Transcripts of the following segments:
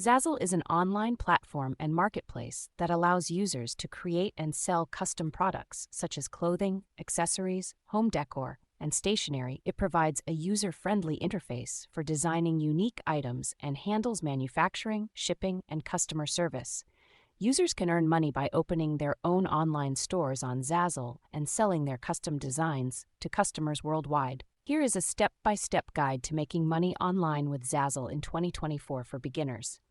Zazzle is an online platform and marketplace that allows users to create and sell custom products such as clothing, accessories, home decor, and stationery. It provides a user-friendly interface for designing unique items and handles manufacturing, shipping, and customer service. Users can earn money by opening their own online stores on Zazzle and selling their custom designs to customers worldwide. Here is a step-by-step guide to making money online with Zazzle in 2024 for beginners.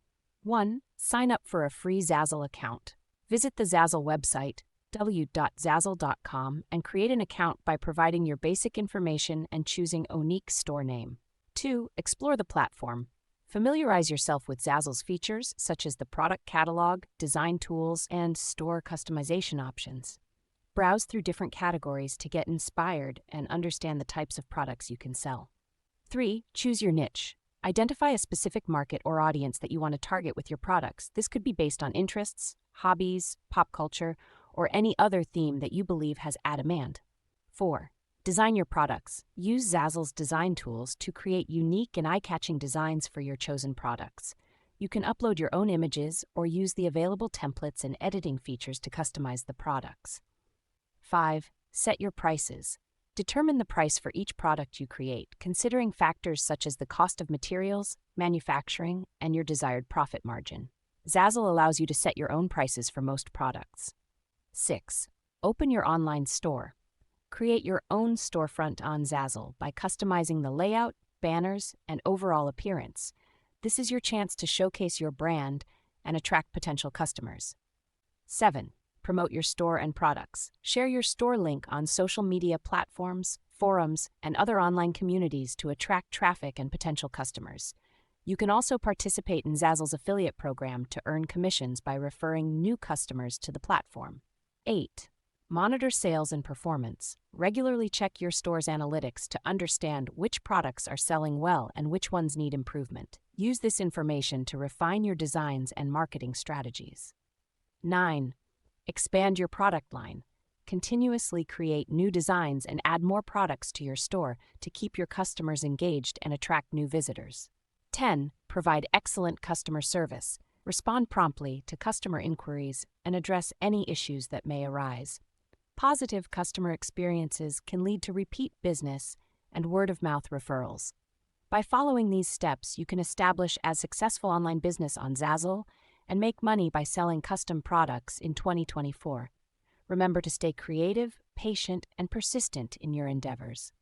1. Sign up for a free Zazzle account. Visit the Zazzle website, w.zazzle.com, and create an account by providing your basic information and choosing a unique store name. 2. Explore the platform. Familiarize yourself with Zazzle's features, such as the product catalog, design tools, and store customization options. Browse through different categories to get inspired and understand the types of products you can sell. 3. Choose your niche. Identify a specific market or audience that you want to target with your products. This could be based on interests, hobbies, pop culture, or any other theme that you believe has a demand. 4. Design your products. Use Zazzle's design tools to create unique and eye-catching designs for your chosen products. You can upload your own images or use the available templates and editing features to customize the products. 5. Set your prices. Determine the price for each product you create, considering factors such as the cost of materials, manufacturing, and your desired profit margin. Zazzle allows you to set your own prices for most products. 6. Open your online store. Create your own storefront on Zazzle by customizing the layout, banners, and overall appearance. This is your chance to showcase your brand and attract potential customers. 7. Promote your store and products. Share your store link on social media platforms, forums, and other online communities to attract traffic and potential customers. You can also participate in Zazzle's affiliate program to earn commissions by referring new customers to the platform. 8. Monitor sales and performance. Regularly check your store's analytics to understand which products are selling well and which ones need improvement. Use this information to refine your designs and marketing strategies. 9. Expand your product line. Continuously create new designs and add more products to your store to keep your customers engaged and attract new visitors. 10. Provide excellent customer service. Respond promptly to customer inquiries and address any issues that may arise. Positive customer experiences can lead to repeat business and word-of-mouth referrals. By following these steps, you can establish a successful online business on Zazzle and make money by selling custom products in 2024. Remember to stay creative, patient, and persistent in your endeavors.